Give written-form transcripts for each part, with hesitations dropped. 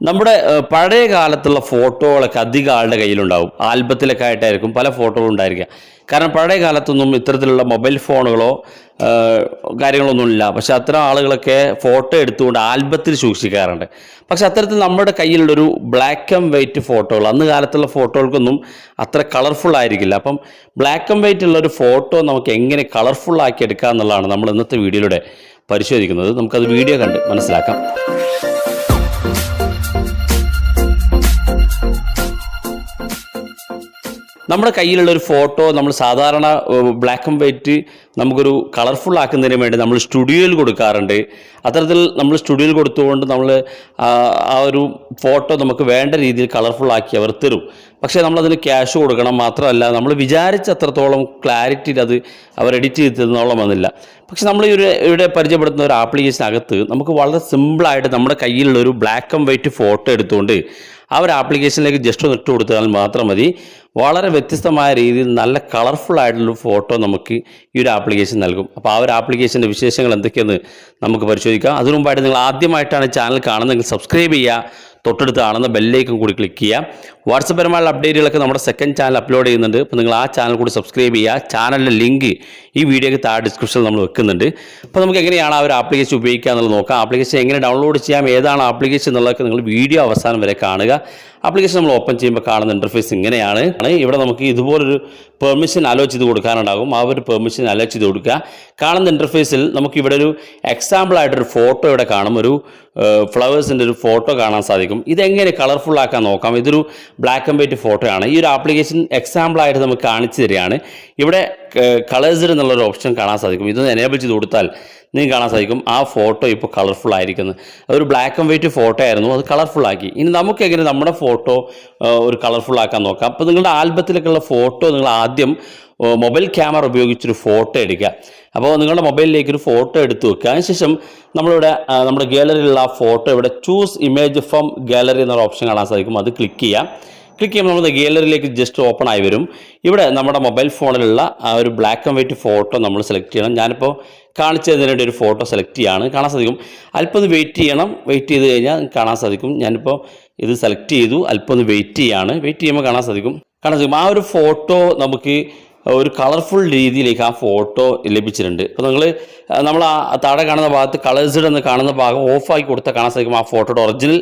നമ്മുടെ പഴയ കാലത്തുള്ള ഫോട്ടോകളൊക്കെ അധികം ആളുടെ കയ്യിലുണ്ടാവും. ആൽബത്തിലൊക്കെ ആയിട്ടായിരിക്കും പല ഫോട്ടോകളും ഉണ്ടായിരിക്കുക. കാരണം പഴയ കാലത്തൊന്നും ഇത്തരത്തിലുള്ള മൊബൈൽ ഫോണുകളോ കാര്യങ്ങളൊന്നും ഇല്ല. പക്ഷെ അത്തരം ആളുകളൊക്കെ ഫോട്ടോ എടുത്തുകൊണ്ട് ആൽബത്തിൽ സൂക്ഷിക്കാറുണ്ട്. പക്ഷെ അത്തരത്തിൽ നമ്മുടെ കയ്യിലുള്ളൊരു ബ്ലാക്ക് ആൻഡ് വൈറ്റ് ഫോട്ടോകൾ, അന്ന് കാലത്തുള്ള ഫോട്ടോകൾക്കൊന്നും അത്ര കളർഫുൾ ആയിരിക്കില്ല. അപ്പം ബ്ലാക്ക് ആൻഡ് വൈറ്റ് ഉള്ളൊരു ഫോട്ടോ നമുക്ക് എങ്ങനെ കളർഫുൾ ആക്കി എടുക്കുക എന്നുള്ളതാണ് നമ്മൾ ഇന്നത്തെ വീഡിയോയിലൂടെ പരിശോധിക്കുന്നത്. നമുക്കത് വീഡിയോ കണ്ട് മനസ്സിലാക്കാം. നമ്മുടെ കയ്യിലുള്ള ഒരു ഫോട്ടോ നമ്മൾ സാധാരണ ബ്ലാക്ക് ആൻഡ് വൈറ്റ് നമുക്കൊരു കളർഫുൾ ആക്കുന്നതിന് വേണ്ടി നമ്മൾ സ്റ്റുഡിയോയിൽ കൊടുക്കാറുണ്ട്. അത്തരത്തിൽ നമ്മൾ സ്റ്റുഡിയോയിൽ കൊടുത്തുകൊണ്ട് നമ്മൾ ആ ഒരു ഫോട്ടോ നമുക്ക് വേണ്ട രീതിയിൽ കളർഫുൾ ആക്കി അവർ തരും. പക്ഷേ നമ്മളതിന് ക്യാഷ് കൊടുക്കണം. മാത്രമല്ല നമ്മൾ വിചാരിച്ച അത്രത്തോളം ക്ലാരിറ്റിയിൽ അത് അവർ എഡിറ്റ് ചെയ്ത് തന്നോളം വന്നില്ല. പക്ഷെ നമ്മൾ ഇവിടെ പരിചയപ്പെടുത്തുന്ന ഒരു ആപ്ലിക്കേഷനകത്ത് നമുക്ക് വളരെ സിമ്പിളായിട്ട് നമ്മുടെ കയ്യിലുള്ള ഒരു ബ്ലാക്ക് ആൻഡ് വൈറ്റ് ഫോട്ടോ എടുത്തുകൊണ്ട് ആ ഒരു ആപ്ലിക്കേഷനിലേക്ക് ജസ്റ്റ് ഒന്ന് ഇട്ട് കൊടുത്താൽ മാത്രം മതി. വളരെ വ്യത്യസ്തമായ രീതിയിൽ നല്ല കളർഫുൾ ആയിട്ടുള്ളൊരു ഫോട്ടോ നമുക്ക് ഈ ഒരു ആപ്ലിക്കേഷൻ നൽകും. അപ്പോൾ ആ ഒരു ആപ്ലിക്കേഷൻ്റെ വിശേഷങ്ങൾ എന്തൊക്കെയെന്ന് നമുക്ക് പരിശോധിക്കാം. അതിനു മുമ്പായിട്ട് നിങ്ങൾ ആദ്യമായിട്ടാണ് ചാനൽ കാണുന്നതെങ്കിൽ സബ്സ്ക്രൈബ് ചെയ്യുക, തൊട്ടടുത്ത് കാണുന്ന ബെല്ലേക്കും കൂടി ക്ലിക്ക് ചെയ്യുക. വാട്സപ്പ് പരമായുള്ള അപ്ഡേറ്റുകളൊക്കെ നമ്മുടെ സെക്കൻഡ് ചാനൽ അപ്ലോഡ് ചെയ്യുന്നുണ്ട്. അപ്പോൾ നിങ്ങൾ ആ ചാനൽ കൂടി സബ്സ്ക്രൈബ് ചെയ്യുക. ചാനലിൻ്റെ ലിങ്ക് ഈ വീഡിയോയ്ക്ക് താഴെ ഡിസ്ക്രിപ്ഷനിൽ നമ്മൾ വെക്കുന്നുണ്ട്. അപ്പോൾ നമുക്ക് എങ്ങനെയാണ് ആ ഒരു ആപ്ലിക്കേഷൻ ഉപയോഗിക്കുക എന്നുള്ളത് നോക്കാം. ആപ്ലിക്കേഷൻ എങ്ങനെ ഡൗൺലോഡ് ചെയ്യാം, ഏതാണ് ആപ്ലിക്കേഷൻ എന്നുള്ളതൊക്കെ നിങ്ങൾ വീഡിയോ അവസാനം വരെ കാണുക. ആപ്ലിക്കേഷൻ നമ്മൾ ഓപ്പൺ ചെയ്യുമ്പോൾ കാണുന്ന ഇൻ്റർഫേസ് ഇങ്ങനെയാണ്. ഇവിടെ നമുക്ക് ഇതുപോലൊരു പെർമിഷൻ അലോ ചെയ്ത് കൊടുക്കാനുണ്ടാകും. ആ ഒരു പെർമിഷൻ അലോ ചെയ്ത് കൊടുക്കുക. കാണുന്ന ഇൻ്റർഫേസിൽ നമുക്ക് ഇവിടെ ഒരു എക്സാമ്പിളായിട്ടൊരു ഫോട്ടോ ഇവിടെ കാണും. ഒരു ഫ്ലവേഴ്സിൻ്റെ ഒരു ഫോട്ടോ കാണാൻ സാധിക്കും. ഇതെങ്ങനെ കളർഫുൾ ആക്കാൻ നോക്കാം. ഇതൊരു ബ്ലാക്ക് ആൻഡ് വൈറ്റ് ഫോട്ടോയാണ്. ഈ ഒരു ആപ്ലിക്കേഷൻ എക്സാമ്പിളായിട്ട് നമുക്ക് കാണിച്ചു തരികയാണ്. ഇവിടെ കളേഴ്സിൽ എന്നുള്ളൊരു ഓപ്ഷൻ കാണാൻ സാധിക്കും. ഇതൊന്ന് എനേബിൾ ചെയ്ത് കൊടുത്താൽ നിങ്ങൾക്ക് കാണാൻ സാധിക്കും ആ ഫോട്ടോ ഇപ്പോൾ കളർഫുൾ ആയിരിക്കുന്നത്. അതൊരു ബ്ലാക്ക് ആൻഡ് വൈറ്റ് ഫോട്ടോ ആയിരുന്നു, അത് കളർഫുൾ ആക്കി. ഇനി നമുക്ക് എങ്ങനെ നമ്മുടെ ഫോട്ടോ ഒരു കളർഫുൾ ആക്കാൻ നോക്കാം. അപ്പോൾ നിങ്ങളുടെ ആൽബത്തിലേക്കുള്ള ഫോട്ടോ നിങ്ങൾ ആദ്യം മൊബൈൽ ക്യാമറ ഉപയോഗിച്ചൊരു ഫോട്ടോ എടുക്കുക. അപ്പോൾ നിങ്ങളുടെ മൊബൈലിലേക്ക് ഒരു ഫോട്ടോ എടുത്ത് വെക്കുക. അതിനുശേഷം നമ്മളിവിടെ നമ്മുടെ ഗാലറിയിലുള്ള ആ ഫോട്ടോ ഇവിടെ ചൂസ് ഇമേജ് ഫ്രം ഗാലറി എന്നുള്ള ഓപ്ഷൻ കാണാൻ സാധിക്കും. അത് ക്ലിക്ക് ചെയ്യാം. ക്ലിക്ക് ചെയ്യുമ്പോൾ നമ്മൾ ഗാലറിയിലേക്ക് ജസ്റ്റ് ഓപ്പൺ ആയി വരും. ഇവിടെ നമ്മുടെ മൊബൈൽ ഫോണിലുള്ള ആ ഒരു ബ്ലാക്ക് ആൻഡ് വൈറ്റ് ഫോട്ടോ നമ്മൾ സെലക്ട് ചെയ്യണം. ഞാനിപ്പോൾ കാണിച്ചതിന് വേണ്ടി ഒരു ഫോട്ടോ സെലക്ട് ചെയ്യുകയാണ്. കാണാൻ സാധിക്കും. അല്പം ഒന്ന് വെയിറ്റ് ചെയ്യണം. വെയിറ്റ് ചെയ്ത് കഴിഞ്ഞാൽ കാണാൻ സാധിക്കും. ഞാനിപ്പോൾ ഇത് സെലക്ട് ചെയ്തു. അല്പം ഒന്ന് വെയിറ്റ് ചെയ്യുകയാണ്. വെയിറ്റ് ചെയ്യുമ്പോൾ കാണാൻ സാധിക്കും. ആ ഒരു ഫോട്ടോ നമുക്ക് ഒരു കളർഫുൾ രീതിയിലേക്ക് ആ ഫോട്ടോ ലഭിച്ചിട്ടുണ്ട്. അപ്പോൾ നമ്മൾ ആ താഴെ കാണുന്ന ഭാഗത്ത് കളേഴ്സ്ഡ് എന്ന് കാണുന്ന ഭാഗം ഓഫാക്കി കൊടുത്താൽ കാണാൻ സാധിക്കും ആ ഫോട്ടോയുടെ ഒറിജിനൽ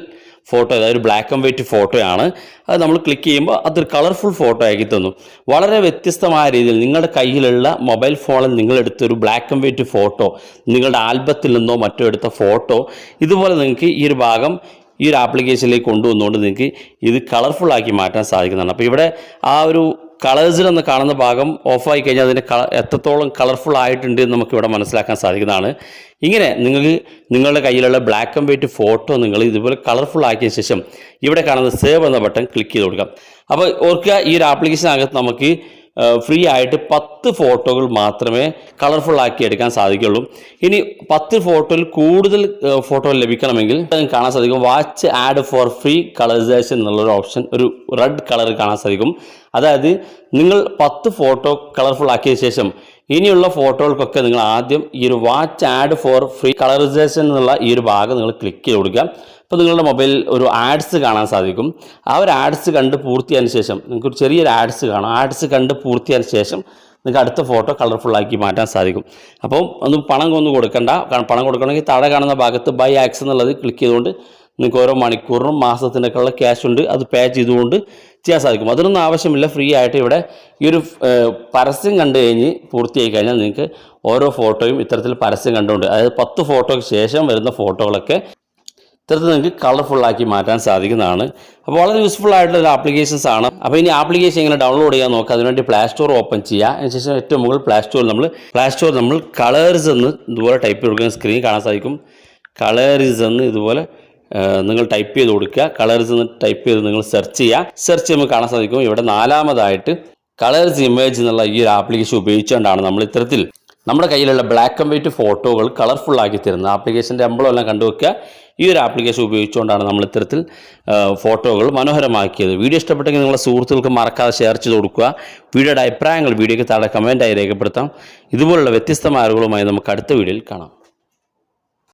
ഫോട്ടോ, അതായത് ഒരു ബ്ലാക്ക് ആൻഡ് വൈറ്റ് ഫോട്ടോയാണ്. അത് നമ്മൾ ക്ലിക്ക് ചെയ്യുമ്പോൾ അതൊരു കളർഫുൾ ഫോട്ടോ ആക്കി തന്നു. വളരെ വ്യത്യസ്തമായ രീതിയിൽ നിങ്ങളുടെ കയ്യിലുള്ള മൊബൈൽ ഫോണിൽ നിങ്ങളെടുത്തൊരു ബ്ലാക്ക് ആൻഡ് വൈറ്റ് ഫോട്ടോ, നിങ്ങളുടെ ആൽബത്തിൽ നിന്നോ മറ്റോ എടുത്ത ഫോട്ടോ ഇതുപോലെ നിങ്ങൾക്ക് ഈ ഒരു ഭാഗം ഈ ഒരു ആപ്ലിക്കേഷനിലേക്ക് കൊണ്ടുവന്നുകൊണ്ട് നിങ്ങൾക്ക് ഇത് കളർഫുൾ ആക്കി മാറ്റാൻ സാധിക്കുന്നതാണ്. അപ്പോൾ ഇവിടെ ആ ഒരു കളേഴ്സിൽ എന്ന് കാണുന്ന ഭാഗം ഓഫായി കഴിഞ്ഞാൽ അതിൻ്റെ എത്രത്തോളം കളർഫുൾ ആയിട്ടുണ്ട് എന്ന് നമുക്കിവിടെ മനസ്സിലാക്കാൻ സാധിക്കുന്നതാണ്. ഇങ്ങനെ നിങ്ങൾക്ക് നിങ്ങളുടെ കയ്യിലുള്ള ബ്ലാക്ക് ആൻഡ് വൈറ്റ് ഫോട്ടോ നിങ്ങൾ ഇതുപോലെ കളർഫുൾ ആക്കിയ ശേഷം ഇവിടെ കാണുന്ന സേവ് എന്ന ബട്ടൺ ക്ലിക്ക് ചെയ്ത് കൊടുക്കാം. അപ്പോൾ ഓർക്കുക, ഈ ഒരു ആപ്ലിക്കേഷനകത്ത് നമുക്ക് ഫ്രീ ആയിട്ട് 10 ഫോട്ടോകൾ മാത്രമേ കളർഫുൾ ആക്കി എടുക്കാൻ സാധിക്കുള്ളൂ. ഇനി 10 ഫോട്ടോയിൽ കൂടുതൽ ഫോട്ടോ ലഭിക്കണമെങ്കിൽ കാണാൻ സാധിക്കും വാച്ച് ആഡ് ഫോർ ഫ്രീ കളറൈസേഷൻ എന്നുള്ളൊരു ഓപ്ഷൻ, ഒരു റെഡ് കളർ കാണാൻ സാധിക്കും. അതായത് നിങ്ങൾ 10 ഫോട്ടോ കളർഫുൾ ആക്കിയ ശേഷം ഇനിയുള്ള ഫോട്ടോകൾക്കൊക്കെ നിങ്ങൾ ആദ്യം ഈ ഒരു വാച്ച് ആഡ് ഫോർ ഫ്രീ കളറൈസേഷൻ എന്നുള്ള ഈ ഒരു ഭാഗം നിങ്ങൾ ക്ലിക്ക് ചെയ്ത് കൊടുക്കുക. അപ്പോൾ നിങ്ങളുടെ മൊബൈൽ ഒരു ആഡ്സ് കാണാൻ സാധിക്കും. ആ ഒരു ആഡ്സ് കണ്ട് പൂർത്തിയായതിനു ശേഷം നിങ്ങൾക്ക് ഒരു ചെറിയൊരു ആഡ്സ് കാണാം. ആഡ്സ് കണ്ട് പൂർത്തിയായതിനു ശേഷം നിങ്ങൾക്ക് അടുത്ത ഫോട്ടോ കളർഫുള്ളാക്കി മാറ്റാൻ സാധിക്കും. അപ്പം ഒന്ന് പണം ഒന്നും കൊടുക്കണ്ട. പണം കൊടുക്കണമെങ്കിൽ താഴെ കാണുന്ന ഭാഗത്ത് ബൈ ആക്സ് എന്നുള്ളത് ക്ലിക്ക് ചെയ്തുകൊണ്ട് നിങ്ങൾക്ക് ഓരോ മണിക്കൂറിനും മാസത്തിനൊക്കെയുള്ള ക്യാഷ് ഉണ്ട്, അത് പേ ചെയ്തുകൊണ്ട് ചെയ്യാൻ സാധിക്കും. അതിനൊന്നും ആവശ്യമില്ല. ഫ്രീ ആയിട്ട് ഇവിടെ ഈ ഒരു പരസ്യം കണ്ടു കഴിഞ്ഞ് പൂർത്തിയായി കഴിഞ്ഞാൽ നിങ്ങൾക്ക് ഓരോ ഫോട്ടോയും ഇത്തരത്തിൽ പരസ്യം കണ്ടുകൊണ്ട്, അതായത് 10 ഫോട്ടോയ്ക്ക് ശേഷം വരുന്ന ഫോട്ടോകളൊക്കെ ഇത്തരത്തിൽ നിങ്ങൾക്ക് കളർഫുള്ളാക്കി മാറ്റാൻ സാധിക്കുന്നതാണ്. അപ്പോൾ വളരെ യൂസ്ഫുൾ ആയിട്ടുള്ള ഒരു ആപ്ലിക്കേഷൻസ് ആണ്. അപ്പോൾ ഇനി ആപ്ലിക്കേഷൻ എങ്ങനെ ഡൗൺലോഡ് ചെയ്യാൻ നോക്കുക. അതിനുവേണ്ടി പ്ലേ സ്റ്റോർ ഓപ്പൺ ചെയ്യുക. അതിനുശേഷം ഏറ്റവും മുകളിൽ പ്ലേ സ്റ്റോർ നമ്മൾ കളേഴ്സ് എന്ന് ഇതുപോലെ ടൈപ്പ് ചെയ്ത് കൊടുക്കുന്ന സ്ക്രീൻ കാണാൻ സാധിക്കും. കളേഴ്സ് എന്ന് ഇതുപോലെ നിങ്ങൾ ടൈപ്പ് ചെയ്ത് കൊടുക്കുക. കളേഴ്സ് എന്ന് ടൈപ്പ് ചെയ്ത് നിങ്ങൾ സെർച്ച് ചെയ്യുക. സെർച്ച് ചെയ്യുമ്പോൾ കാണാൻ സാധിക്കും ഇവിടെ 4-മതായിട്ട് കളേഴ്സ് ഇമേജ് എന്നുള്ള ഈ ഒരു ആപ്ലിക്കേഷൻ ഉപയോഗിച്ചുകൊണ്ടാണ് നമ്മൾ ഇത്തരത്തിൽ നമ്മുടെ കയ്യിലുള്ള ബ്ലാക്ക് ആൻഡ് വൈറ്റ് ഫോട്ടോകൾ കളർഫുൾ ആക്കി തരുന്നത്. ആപ്ലിക്കേഷൻ്റെ എംബ്ലം എല്ലാം കണ്ടുവെക്കുക. ഈ ഒരു ആപ്ലിക്കേഷൻ ഉപയോഗിച്ചുകൊണ്ടാണ് നമ്മൾ ഇത്തരത്തിൽ ഫോട്ടോകൾ മനോഹരമാക്കിയത്. വീഡിയോ ഇഷ്ടപ്പെട്ടെങ്കിൽ നിങ്ങളുടെ സുഹൃത്തുക്കൾക്ക് മറക്കാതെ ഷെയർ ചെയ്ത് കൊടുക്കുക. വീഡിയോയുടെ അഭിപ്രായങ്ങൾ വീഡിയോയ്ക്ക് താഴെ കമൻറ്റായി രേഖപ്പെടുത്താം. ഇതുപോലുള്ള വ്യത്യസ്തമായ അറിവുകളുമായി നമുക്ക് അടുത്ത വീഡിയോയിൽ കാണാം.